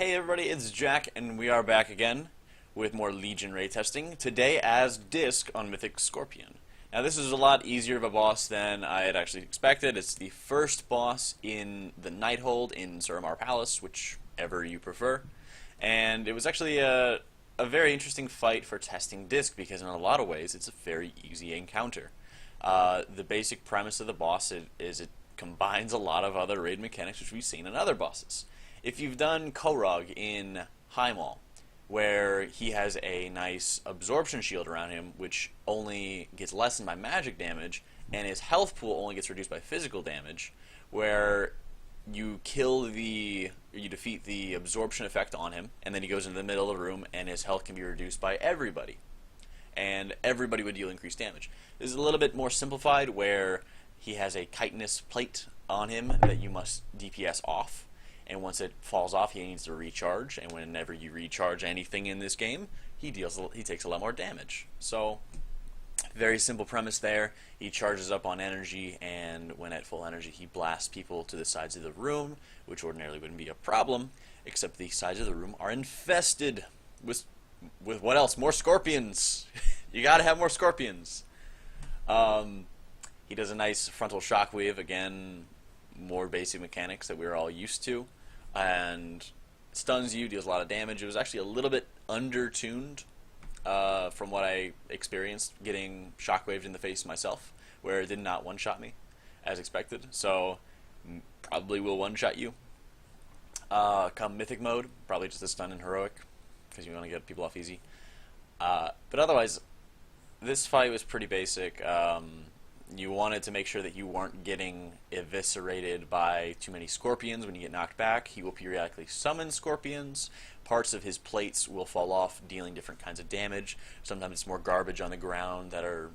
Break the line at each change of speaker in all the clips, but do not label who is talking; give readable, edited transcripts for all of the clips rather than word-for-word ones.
Hey everybody, it's Jack, and we are back again with more Legion raid testing, today as Disc on Mythic Skorpyon. Now this is a lot easier of a boss than I had actually expected. It's the first boss in the Nighthold in Suramar Palace, whichever you prefer, and it was actually a very interesting fight for testing Disc, because in a lot of ways it's a very easy encounter. The basic premise of the boss is it combines a lot of other raid mechanics which we've seen in other bosses. If you've done Korog in Highmaul, where he has a nice absorption shield around him, which only gets lessened by magic damage, and his health pool only gets reduced by physical damage, where you defeat the absorption effect on him, and then he goes into the middle of the room, and his health can be reduced by everybody. And everybody would deal increased damage. This is a little bit more simplified, where he has a chitinous plate on him that you must DPS off. And once it falls off, he needs to recharge. And whenever you recharge anything in this game, he takes a lot more damage. So, very simple premise there. He charges up on energy, and when at full energy, he blasts people to the sides of the room, which ordinarily wouldn't be a problem, except the sides of the room are infested with what else? More scorpions. You gotta have more scorpions. He does a nice frontal shockwave, again, more basic mechanics that we're all used to, and stuns you, deals a lot of damage. It was actually a little bit under-tuned from what I experienced getting shockwaved in the face myself, where it did not one-shot me as expected, so probably will one-shot you. Come Mythic mode, probably just a stun in Heroic, because you want to get people off easy. But otherwise, this fight was pretty basic. You wanted to make sure that you weren't getting eviscerated by too many scorpions when you get knocked back. He will periodically summon scorpions. Parts of his plates will fall off, dealing different kinds of damage. Sometimes it's more garbage on the ground that are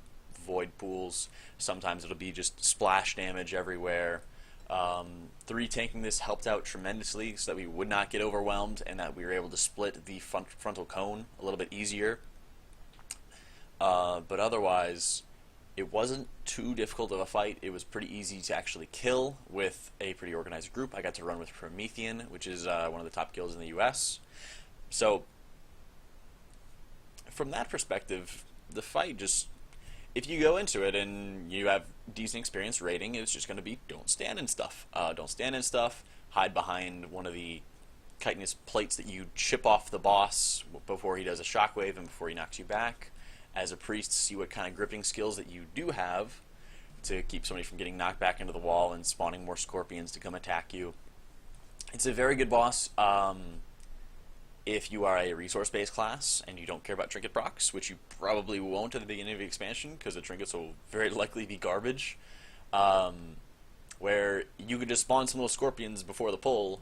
void pools. Sometimes it'll be just splash damage everywhere. 3 tanking this helped out tremendously so that we would not get overwhelmed, and that we were able to split the frontal cone a little bit easier. But otherwise, it wasn't too difficult of a fight. It was pretty easy to actually kill with a pretty organized group. I got to run with Promethean, which is one of the top guilds in the US. So, from that perspective, the fight just, if you go into it and you have decent experience raiding, it's just going to be don't stand in stuff. Don't stand in stuff. Hide behind one of the chitinous plates that you chip off the boss before he does a shockwave and before he knocks you back. As a priest, see what kind of gripping skills that you do have to keep somebody from getting knocked back into the wall and spawning more scorpions to come attack you. It's a very good boss if you are a resource-based class and you don't care about trinket procs, which you probably won't at the beginning of the expansion because the trinkets will very likely be garbage, where you could just spawn some little scorpions before the pull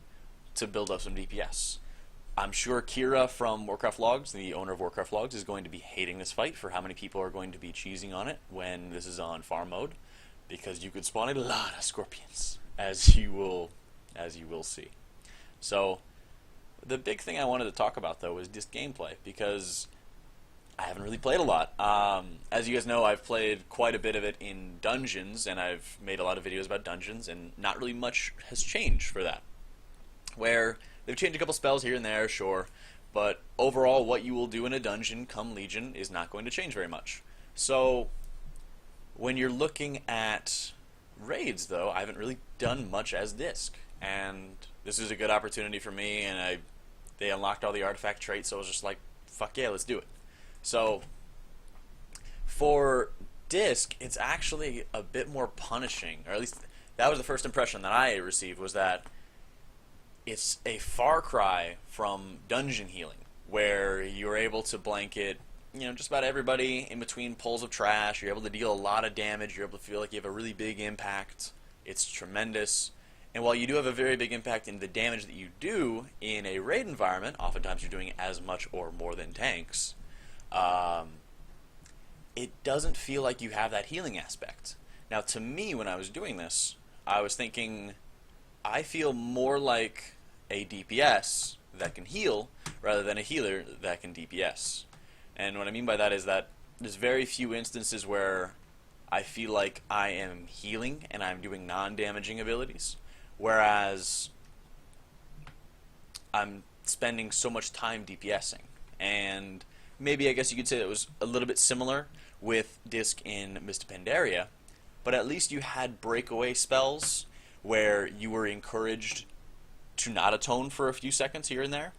to build up some DPS. I'm sure Kira from Warcraft Logs, the owner of Warcraft Logs, is going to be hating this fight for how many people are going to be cheesing on it when this is on farm mode, because you could spawn a lot of scorpions, as you will see. So, the big thing I wanted to talk about, though, was this gameplay, because I haven't really played a lot. As you guys know, I've played quite a bit of it in dungeons, and I've made a lot of videos about dungeons, and not really much has changed for that. Where they've changed a couple spells here and there, sure, but overall what you will do in a dungeon come Legion is not going to change very much. So, when you're looking at raids, though, I haven't really done much as Disc, and this is a good opportunity for me, and they unlocked all the artifact traits, so I was just like, fuck yeah, let's do it. So, for Disc, it's actually a bit more punishing, or at least that was the first impression that I received, was that it's a far cry from dungeon healing, where you're able to blanket, just about everybody in between pulls of trash. You're able to deal a lot of damage. You're able to feel like you have a really big impact. It's tremendous. And while you do have a very big impact in the damage that you do in a raid environment, oftentimes you're doing as much or more than tanks, it doesn't feel like you have that healing aspect. Now, to me, when I was doing this, I was thinking, I feel more like a DPS that can heal rather than a healer that can DPS. And what I mean by that is that there's very few instances where I feel like I am healing and I'm doing non-damaging abilities, whereas I'm spending so much time DPSing. And maybe I guess you could say it was a little bit similar with Disc in Mists of Pandaria, but at least you had breakaway spells where you were encouraged to not atone for a few seconds here and there,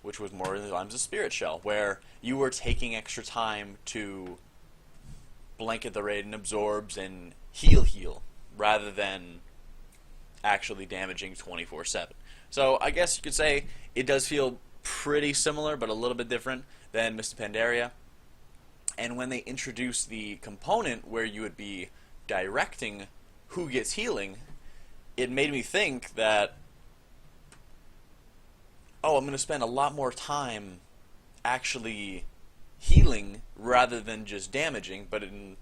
which was more in the lines of Spirit Shell, where you were taking extra time to blanket the raid and absorbs and heal, rather than actually damaging 24/7. So I guess you could say it does feel pretty similar, but a little bit different than Mists of Pandaria. And when they introduced the component where you would be directing who gets healing, it made me think that, oh, I'm going to spend a lot more time actually healing rather than just damaging. But in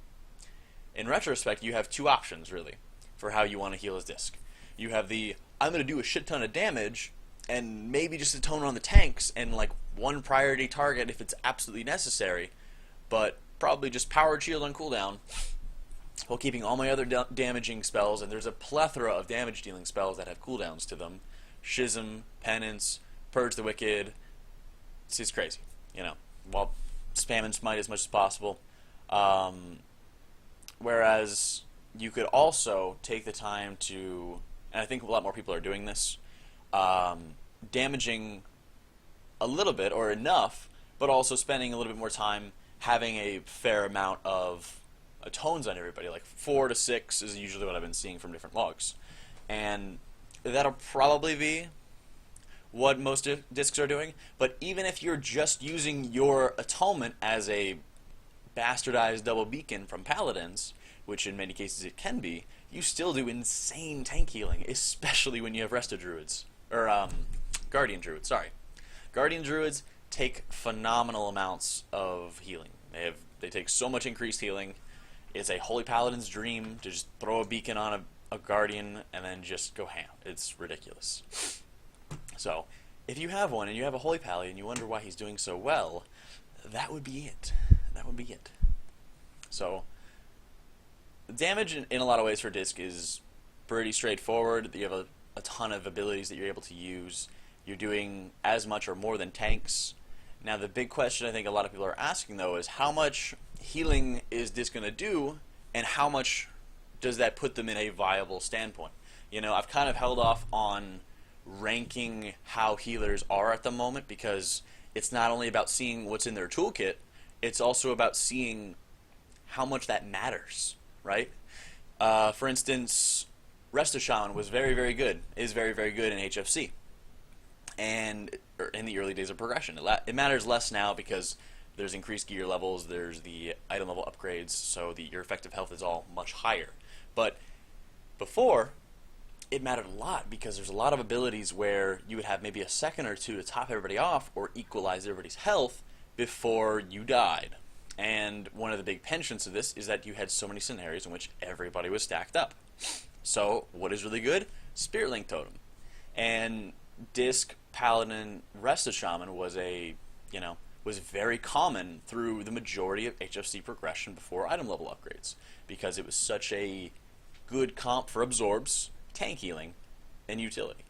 retrospect, you have two options, really, for how you want to heal as Disc. You have the, I'm going to do a shit ton of damage, and maybe just atone on the tanks, and like one priority target if it's absolutely necessary, but probably just powered shield on cooldown, while keeping all my other damaging spells, and there's a plethora of damage dealing spells that have cooldowns to them. Schism, Penance, Purge the Wicked. It's crazy, you know, while spamming Smite as much as possible. Whereas you could also take the time to, and I think a lot more people are doing this, damaging a little bit or enough, but also spending a little bit more time having a fair amount of atones on everybody. Like 4 to 6 is usually what I've been seeing from different logs. And that'll probably be what most discs are doing. But even if you're just using your atonement as a bastardized double beacon from Paladins, which in many cases it can be, you still do insane tank healing, especially when you have Resto Druids. Or, Guardian Druids, sorry. Guardian Druids take phenomenal amounts of healing. They take so much increased healing. It's a Holy Paladin's dream to just throw a beacon on a Guardian and then just go ham. It's ridiculous. So, if you have one and you have a Holy Pally and you wonder why he's doing so well, that would be it. That would be it. So, damage in a lot of ways for Disc is pretty straightforward. You have a ton of abilities that you're able to use. You're doing as much or more than tanks. Now the big question I think a lot of people are asking though is how much healing is Disc going to do, and how much does that put them in a viable standpoint? You know, I've kind of held off on ranking how healers are at the moment, because it's not only about seeing what's in their toolkit, it's also about seeing how much that matters, right? For instance, Resto Shaman was very, very good, is very, very good in HFC. And in the early days of progression. It matters less now because there's increased gear levels, there's the item level upgrades, so your effective health is all much higher. But before, it mattered a lot because there's a lot of abilities where you would have maybe a second or two to top everybody off or equalize everybody's health before you died. And one of the big penchants of this is that you had so many scenarios in which everybody was stacked up. So what is really good? Spirit Link Totem. And Disc, Paladin, Resto Shaman was very common through the majority of HFC progression before item level upgrades, because it was such a good comp for absorbs, tank healing, and utility.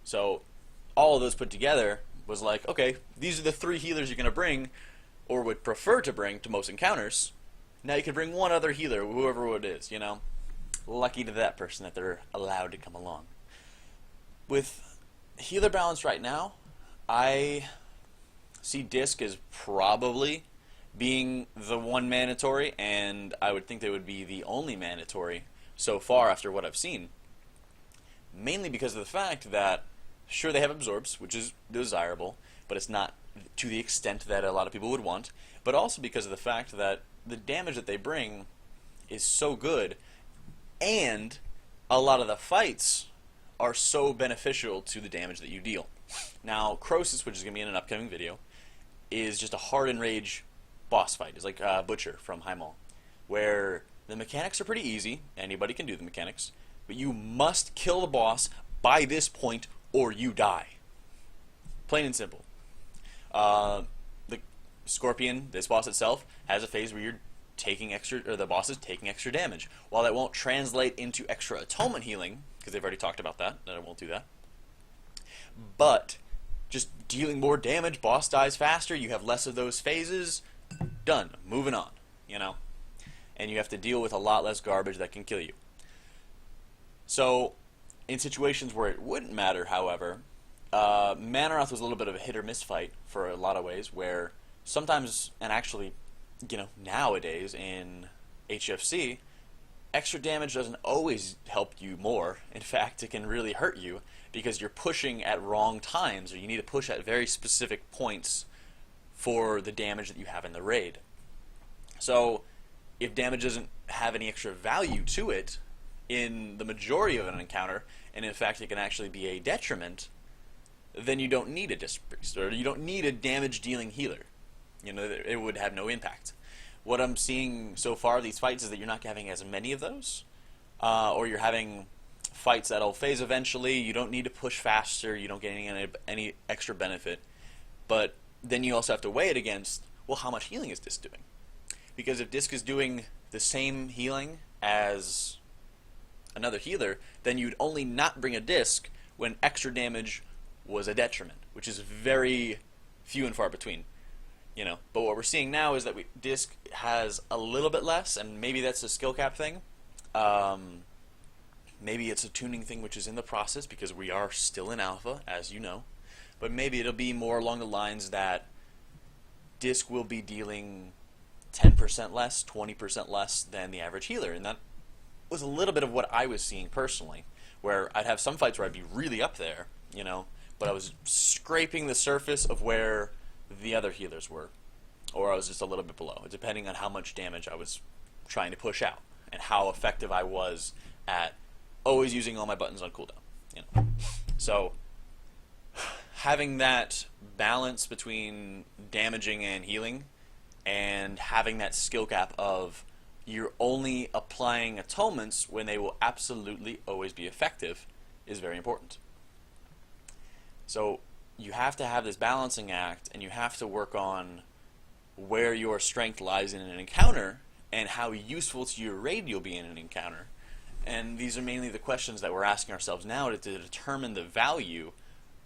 So all of those put together was like, okay, these are the 3 healers you're going to bring, or would prefer to bring to most encounters. Now you can bring one other healer, whoever it is, you know. Lucky to that person that they're allowed to come along. With healer balance right now, I see Disc as probably being the one mandatory, and I would think they would be the only mandatory so far after what I've seen. Mainly because of the fact that, sure, they have absorbs, which is desirable, but it's not to the extent that a lot of people would want, but also because of the fact that the damage that they bring is so good, and a lot of the fights are so beneficial to the damage that you deal. Now, Croesus, which is going to be in an upcoming video, is just a hard enrage boss fight. It's like Butcher from Heimdall, where the mechanics are pretty easy. Anybody can do the mechanics, but you must kill the boss by this point or you die. Plain and simple. The Skorpyon, this boss itself, has a phase where you're taking extra, or the boss is taking extra damage. While that won't translate into extra atonement healing, because they've already talked about that, I won't do that. but just dealing more damage, boss dies faster, you have less of those phases, done, moving on, you know? And you have to deal with a lot less garbage that can kill you. So, in situations where it wouldn't matter, however, Manoroth was a little bit of a hit or miss fight for a lot of ways, where sometimes, and actually, you know, nowadays in HFC, extra damage doesn't always help you more. In fact, it can really hurt you because you're pushing at wrong times, or you need to push at very specific points for the damage that you have in the raid. So, if damage doesn't have any extra value to it in the majority of an encounter, and in fact it can actually be a detriment, then you don't need a Disc Priest, or you don't need a damage-dealing healer. You know, it would have no impact. What I'm seeing so far these fights is that you're not having as many of those, or you're having fights that'll phase eventually, you don't need to push faster, you don't get any extra benefit, but then you also have to weigh it against, well, how much healing is Disc doing? Because if Disc is doing the same healing as another healer, then you'd only not bring a Disc when extra damage was a detriment, which is very few and far between. You know, but what we're seeing now is that Disc has a little bit less, and maybe that's a skill cap thing. Maybe it's a tuning thing which is in the process, because we are still in alpha, as you know. But maybe it'll be more along the lines that Disc will be dealing 10% less, 20% less than the average healer, and that was a little bit of what I was seeing personally, where I'd have some fights where I'd be really up there, you know, but I was scraping the surface of where the other healers were, or I was just a little bit below, depending on how much damage I was trying to push out, and how effective I was at always using all my buttons on cooldown, you know. So, having that balance between damaging and healing, and having that skill cap of you're only applying atonements when they will absolutely always be effective is very important. So you have to have this balancing act, and you have to work on where your strength lies in an encounter and how useful to your raid you'll be in an encounter. And these are mainly the questions that we're asking ourselves now to determine the value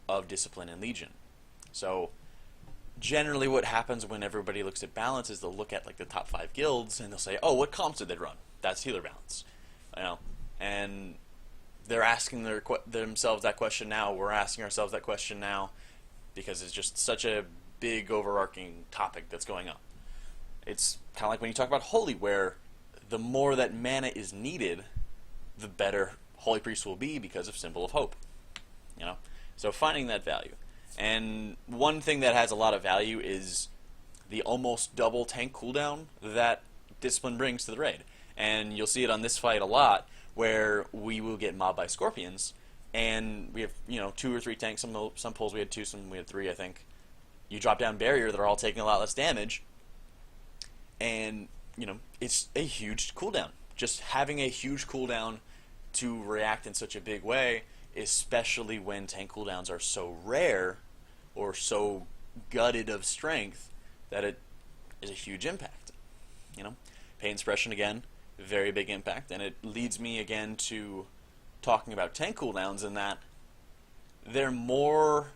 of Discipline and Legion. So generally what happens when everybody looks at balance is they'll look at like the top 5 guilds and they'll say, oh, what comps did they run? That's healer balance. You know, and they're asking themselves that question now. We're asking ourselves that question now because it's just such a big overarching topic that's going on. It's kind of like when you talk about Holy, where the more that mana is needed, the better Holy Priest will be because of Symbol of Hope. You know, so finding that value. And one thing that has a lot of value is the almost double tank cooldown that Discipline brings to the raid. And you'll see it on this fight a lot, where we will get mobbed by Skorpions, and we have, you know, 2 or 3 tanks. Some pulls we had 2, some we had 3, I think. You drop down barrier, they're all taking a lot less damage, and, you know, it's a huge cooldown. Just having a huge cooldown to react in such a big way, especially when tank cooldowns are so rare or so gutted of strength, that it is a huge impact. You know, Pain Suppression again, very big impact, and it leads me again to talking about tank cooldowns in that they're more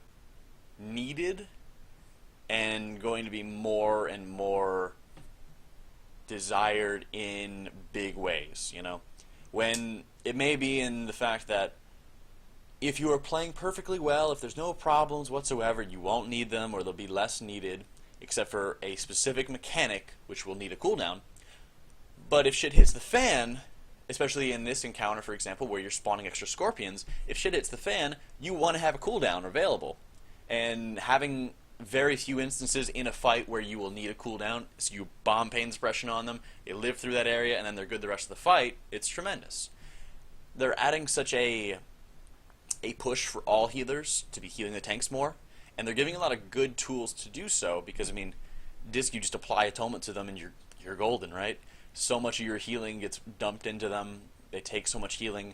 needed and going to be more and more desired in big ways, you know. When it may be in the fact that if you are playing perfectly well, if there's no problems whatsoever, you won't need them, or they'll be less needed, except for a specific mechanic, which will need a cooldown. But if shit hits the fan, especially in this encounter, for example, where you're spawning extra Skorpions, if shit hits the fan, you want to have a cooldown available. And having very few instances in a fight where you will need a cooldown, so you bomb Pain Suppression on them, they live through that area, and then they're good the rest of the fight, it's tremendous. They're adding such a push for all healers to be healing the tanks more, and they're giving a lot of good tools to do so, because, I mean, Disc, you just apply Atonement to them and you're golden, right? So much of your healing gets dumped into them. They take so much healing.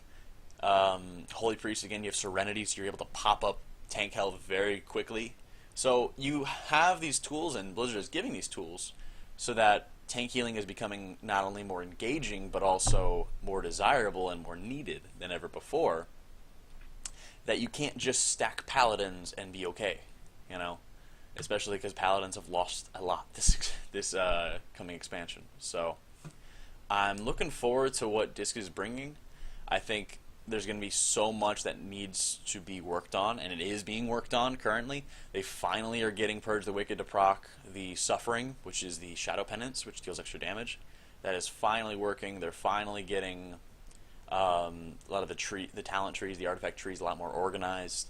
Holy Priest, again, you have Serenity, so you're able to pop up tank health very quickly. So you have these tools, and Blizzard is giving these tools, so that tank healing is becoming not only more engaging, but also more desirable and more needed than ever before. that you can't just stack paladins and be okay, you know, especially because paladins have lost a lot this coming expansion. So I'm looking forward to what Disc is bringing. I think there's going to be so much that needs to be worked on, and it is being worked on currently. They finally are getting Purge the Wicked to proc the Suffering, which is the Shadow Penance, which deals extra damage. That is finally working. They're finally getting a lot of the talent trees, the artifact trees, a lot more organized.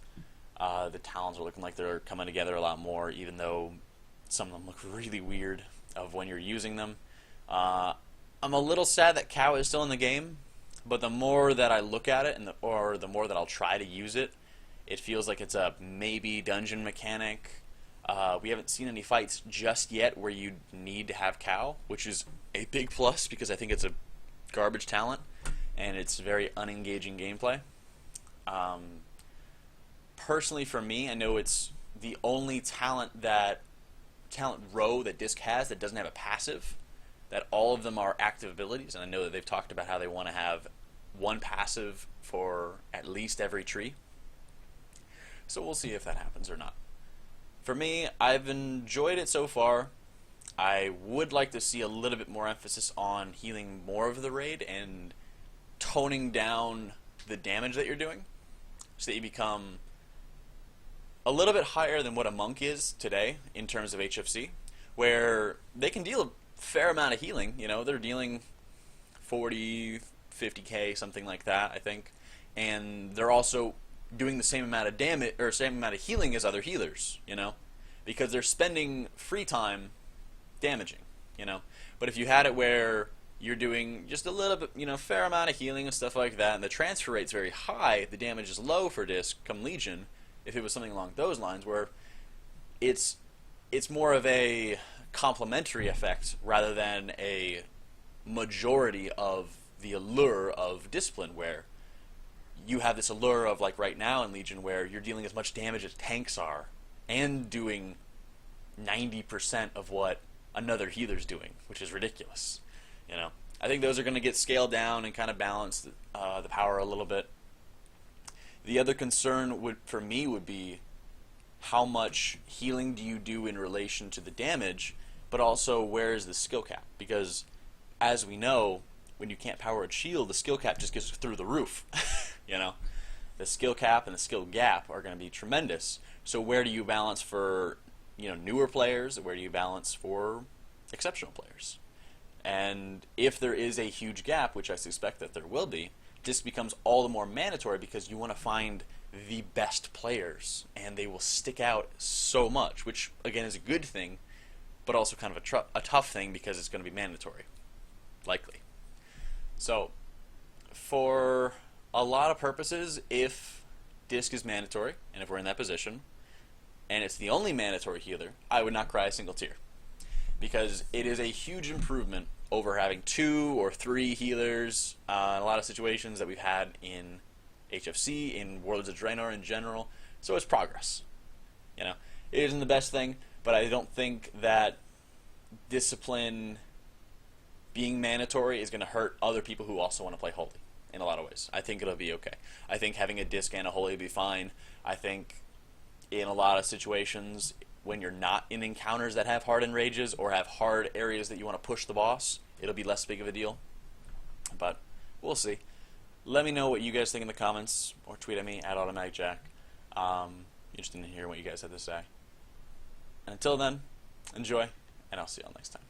The talents are looking like they're coming together a lot more, even though some of them look really weird of when you're using them. I'm a little sad that Cow is still in the game, but the more that I look at it, or the more that I'll try to use it, it feels like it's a maybe dungeon mechanic. We haven't seen any fights just yet where you need to have Cow, which is a big plus because I think it's a garbage talent and it's very unengaging gameplay. Personally, for me, I know it's the only talent row that Disc has that doesn't have a passive. That all of them are active abilities, and I know that they've talked about how they want to have one passive for at least every tree. So we'll see if that happens or not. For me, I've enjoyed it so far. I would like to see a little bit more emphasis on healing more of the raid and toning down the damage that you're doing so that you become a little bit higher than what a monk is today in terms of HFC, where they can deal a fair amount of healing. You know, they're dealing 40, 50k, something like that, I think, and they're also doing the same amount of damage or same amount of healing as other healers, you know, because they're spending free time damaging, you know. But if you had it where you're doing just a little bit, you know, fair amount of healing and stuff like that, and the transfer rate's very high, the damage is low for Disc come Legion, if it was something along those lines where it's more of a complementary effect rather than a majority of the allure of Discipline, where you have this allure of, like right now in Legion, where you're dealing as much damage as tanks are and doing 90% of what another healer's doing, which is ridiculous. You know, I think those are going to get scaled down and kind of balance the power a little bit. The other concern for me would be how much healing do you do in relation to the damage, but also where is the skill cap? Because as we know, when you can't power a shield, the skill cap just gets through the roof. You know, the skill cap and the skill gap are going to be tremendous. So where do you balance for, you know, newer players? Where do you balance for exceptional players? And if there is a huge gap, which I suspect that there will be, this becomes all the more mandatory because you want to find the best players, and they will stick out so much, which again is a good thing, but also kind of a tough thing because it's going to be mandatory, likely. So for a lot of purposes, if Disc is mandatory, and if we're in that position, and it's the only mandatory healer, I would not cry a single tear. Because it is a huge improvement over having 2 or 3 healers in a lot of situations that we've had in HFC, in Worlds of Draenor in general. So it's progress. You know, it isn't the best thing, but I don't think that Discipline being mandatory is going to hurt other people who also want to play Holy in a lot of ways. I think it'll be okay. I think having a Disc and a Holy will be fine. I think in a lot of situations, when you're not in encounters that have hard enrages or have hard areas that you want to push the boss, it'll be less big of a deal. But we'll see. Let me know what you guys think in the comments, or tweet at me at AutomaticJack. Interested in hearing what you guys have to say. And until then, enjoy, and I'll see you all next time.